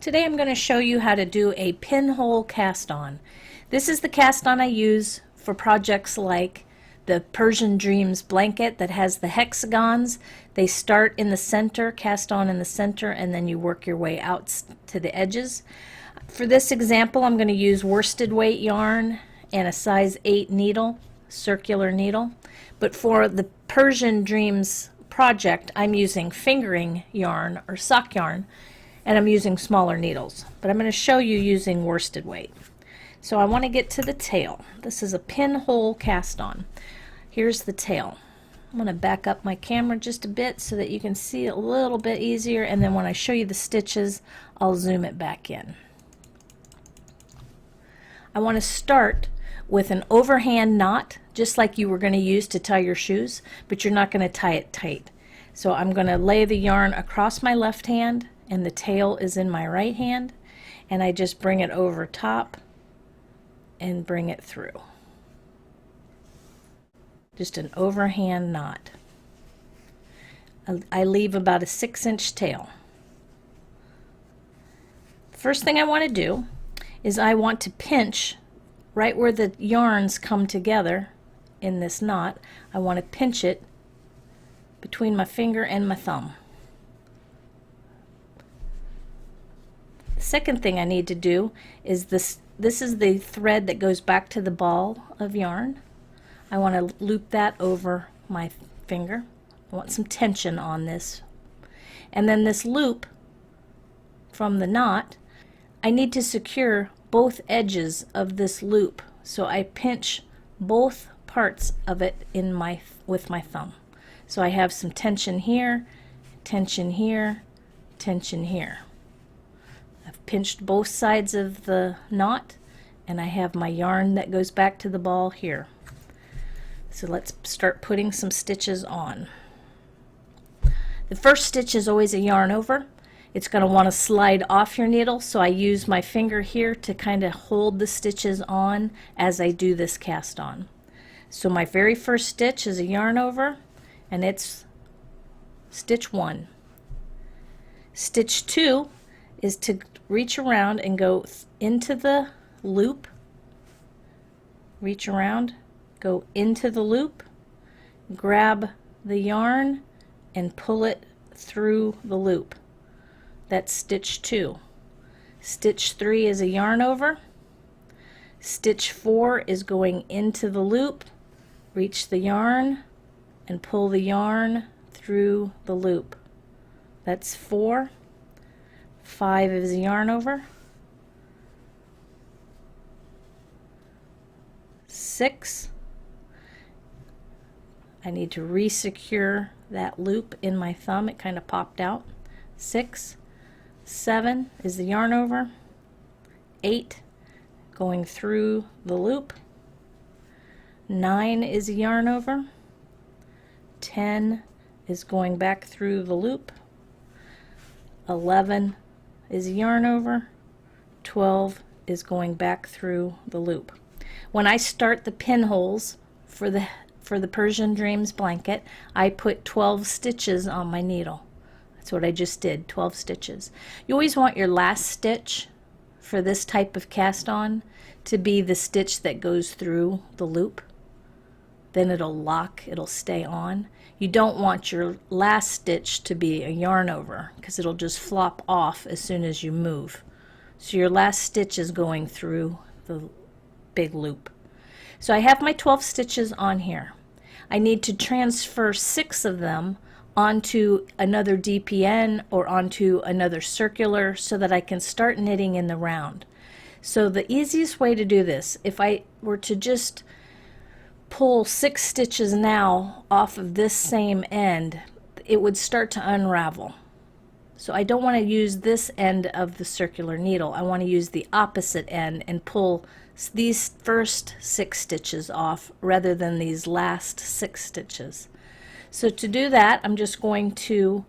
Today I'm going to show you how to do a pinhole cast on. This is the cast on I use for projects like the Persian Dreams blanket that has the hexagons. They start in the center, cast on in the center, and then you work your way out to the edges. For this example, I'm going to use worsted weight yarn and a size 8 needle, circular needle. But for the Persian Dreams project, I'm using fingering yarn or sock yarn, and I'm using smaller needles. But I'm going to show you using worsted weight. So I want to get to the tail. This is a pinhole cast on. Here's the tail. I'm going to back up my camera just a bit so that you can see it a little bit easier, and then when I show you the stitches, I'll zoom it back in. I want to start with an overhand knot, just like you were going to use to tie your shoes, but you're not going to tie it tight. So I'm going to lay the yarn across my left hand, and the tail is in my right hand, and I just bring it over top and bring it through. Just an overhand knot. I leave about a 6-inch tail. First thing I want to do is I want to pinch right where the yarns come together in this knot. I want to pinch it between my finger and my thumb. The second thing I need to do is this is the thread that goes back to the ball of yarn. I want to loop that over my finger. I want some tension on this. And then this loop from the knot, I need to secure both edges of this loop. So I pinch both parts of it with my thumb. So I have some tension here, tension here, tension here. I've pinched both sides of the knot, and I have my yarn that goes back to the ball here. So let's start putting some stitches on. The first stitch is always a yarn over. It's going to want to slide off your needle, so I use my finger here to kind of hold the stitches on as I do this cast on. So my very first stitch is a yarn over, and it's stitch 1. Stitch 2 is to reach around and go into the loop, reach around, go into the loop, grab the yarn and pull it through the loop. That's stitch 2. Stitch 3 is a yarn over. Stitch 4 is going into the loop, reach the yarn and pull the yarn through the loop. That's 4. 5 is a yarn over. 6. I need to re-secure that loop in my thumb. It kind of popped out. 6. 7 is the yarn over. 8 going through the loop. 9 is a yarn over. 10 is going back through the loop. 11 is a yarn over. 12 is going back through the loop. When I start the pinholes for the Persian Dreams blanket, I put 12 stitches on my needle. That's what I just did, 12 stitches. You always want your last stitch for this type of cast on to be the stitch that goes through the loop. Then it'll lock, it'll stay on. You don't want your last stitch to be a yarn over, because it'll just flop off as soon as you move. So your last stitch is going through the big loop. So I have my 12 stitches on here. I need to transfer 6 of them onto another DPN or onto another circular so that I can start knitting in the round. So the easiest way to do this, if I were to just pull 6 stitches now off of this same end, it would start to unravel. So I don't want to use this end of the circular needle. I want to use the opposite end and pull these first 6 stitches off rather than these last 6 stitches. So to do that, I'm just going to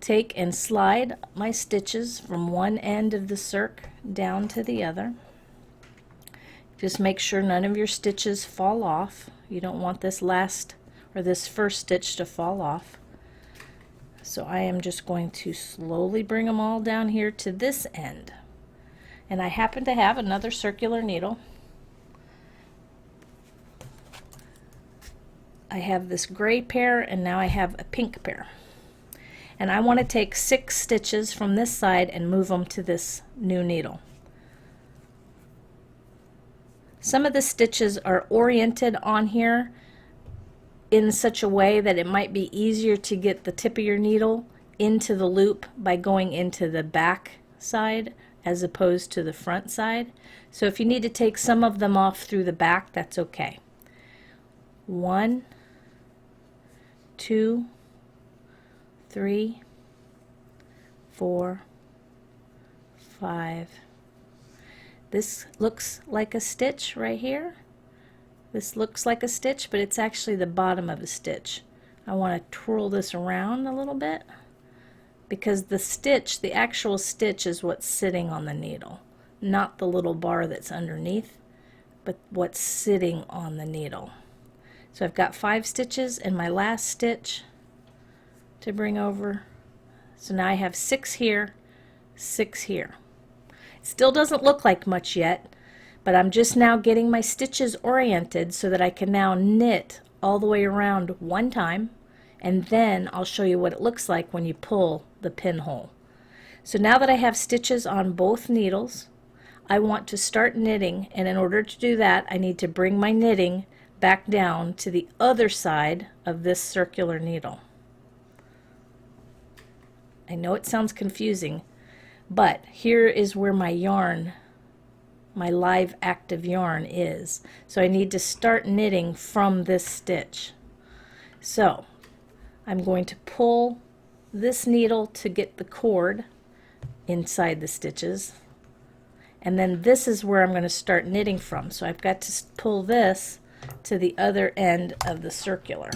take and slide my stitches from one end of the circ down to the other. Just make sure none of your stitches fall off. You don't want this last or this first stitch to fall off. So I am just going to slowly bring them all down here to this end. And I happen to have another circular needle. I have this gray pair and now I have a pink pair. And I want to take 6 stitches from this side and move them to this new needle. Some of the stitches are oriented on here in such a way that it might be easier to get the tip of your needle into the loop by going into the back side as opposed to the front side. So if you need to take some of them off through the back, that's okay. 1, 2, 3, 4, 5. This looks like a stitch right here. This looks like a stitch, but it's actually the bottom of a stitch. I want to twirl this around a little bit because the stitch, the actual stitch, is what's sitting on the needle, not the little bar that's underneath, but what's sitting on the needle. So I've got 5 stitches and my last stitch to bring over. So now I have 6 here, 6 here. It still doesn't look like much yet, but I'm just now getting my stitches oriented so that I can now knit all the way around one time, and then I'll show you what it looks like when you pull the pinhole. So now that I have stitches on both needles, I want to start knitting, and in order to do that I need to bring my knitting back down to the other side of this circular needle. I know it sounds confusing, but here is where my yarn, my live active yarn is. So I need to start knitting from this stitch. So I'm going to pull this needle to get the cord inside the stitches, and then this is where I'm going to start knitting from. So I've got to pull this to the other end of the circular.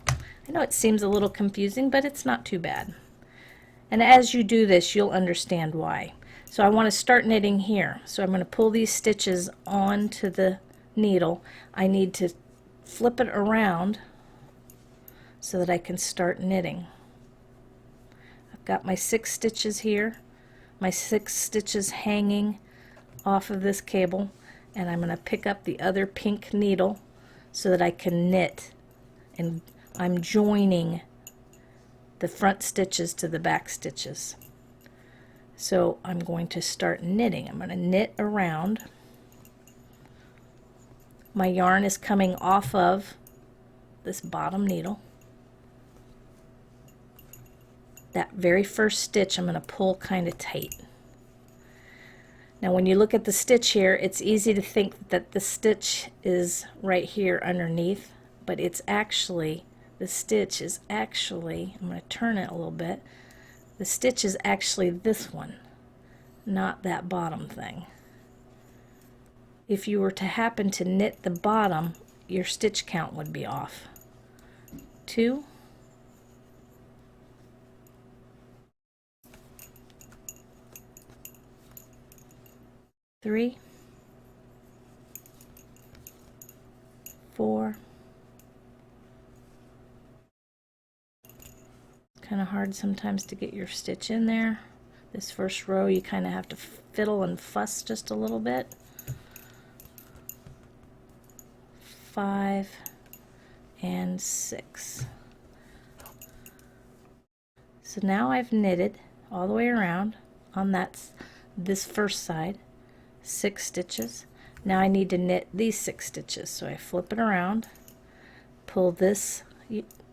I know it seems a little confusing, but it's not too bad. And as you do this, you'll understand why. So I want to start knitting here. So I'm going to pull these stitches onto the needle. I need to flip it around so that I can start knitting. I've got my 6 stitches here, my 6 stitches hanging off of this cable, and I'm going to pick up the other pink needle so that I can knit, and I'm joining the front stitches to the back stitches. So I'm going to start knitting. I'm going to knit around. My yarn is coming off of this bottom needle. That very first stitch I'm going to pull kind of tight. Now when you look at the stitch here, it's easy to think that the stitch is right here underneath, but it's actually, the stitch is actually, I'm going to turn it a little bit, the stitch is actually this one, not that bottom thing. If you were to happen to knit the bottom, your stitch count would be off. 2, 3, 4. Kind of hard sometimes to get your stitch in there. This first row you kind of have to fiddle and fuss just a little bit. 5 and 6. So now I've knitted all the way around on this first side, 6 stitches. Now I need to knit these 6 stitches. So I flip it around, pull this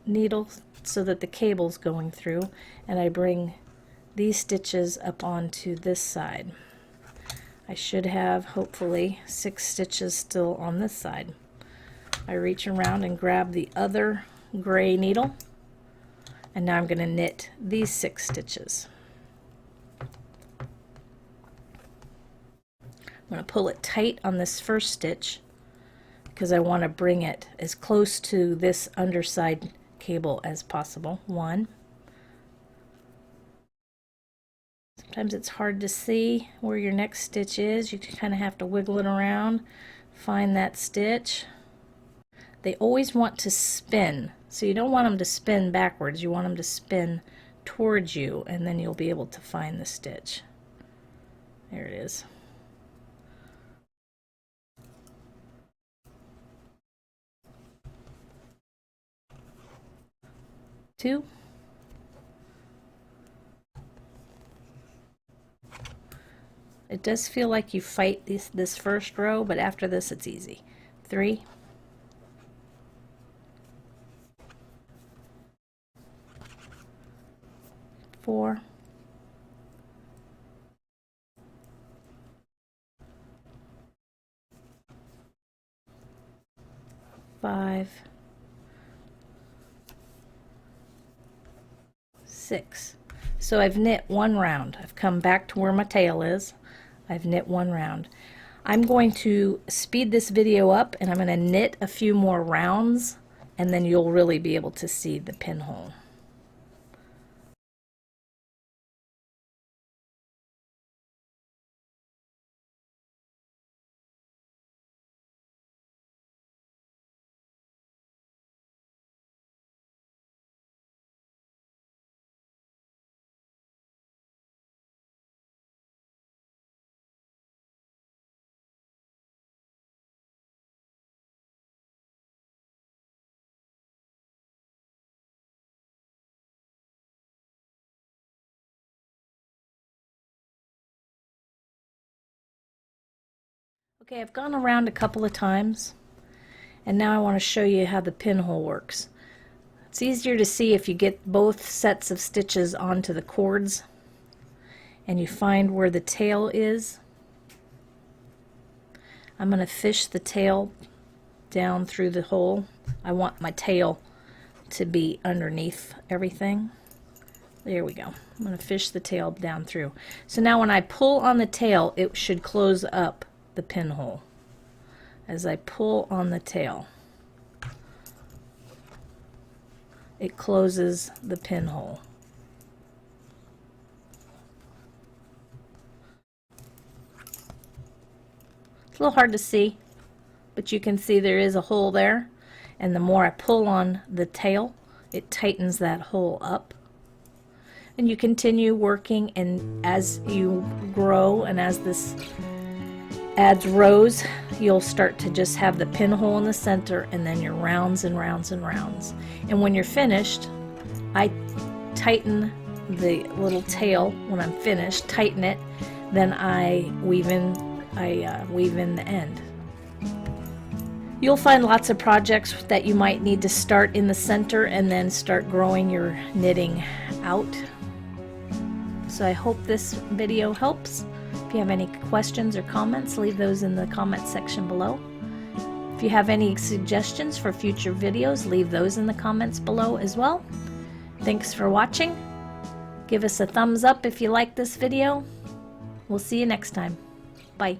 needle so that the cable's going through, and I bring these stitches up onto this side. I should have hopefully 6 stitches still on this side. I reach around and grab the other gray needle, and now I'm going to knit these 6 stitches. I'm going to pull it tight on this first stitch because I want to bring it as close to this underside cable as possible. 1. Sometimes it's hard to see where your next stitch is. You kind of have to wiggle it around, find that stitch. They always want to spin So you don't want them to spin backwards, you want them to spin towards you, and then you'll be able to find the stitch. There it is. Two. It does feel like you fight this first row, but after this it's easy. 3. 4. 5. 6. So I've knit one round. I've come back to where my tail is. I've knit one round. I'm going to speed this video up and I'm going to knit a few more rounds, and then you'll really be able to see the pinhole. Okay, I've gone around a couple of times, and now I want to show you how the pinhole works. It's easier to see if you get both sets of stitches onto the cords and you find where the tail is. I'm going to fish the tail down through the hole. I want my tail to be underneath everything. There we go. I'm going to fish the tail down through. So now when I pull on the tail, it should close up the pinhole. As I pull on the tail, it closes the pinhole. It's a little hard to see, but you can see there is a hole there, and the more I pull on the tail, it tightens that hole up. And you continue working, and as you grow and as this adds rows, you'll start to just have the pinhole in the center, and then your rounds and rounds and rounds. And when you're finished, I tighten the little tail when I'm finished, tighten it, then I weave in the end. You'll find lots of projects that you might need to start in the center and then start growing your knitting out. So I hope this video helps. If you have any questions or comments, leave those in the comment section below. If you have any suggestions for future videos, leave those in the comments below as well. Thanks for watching. Give us a thumbs up if you like this video. We'll see you next time. Bye.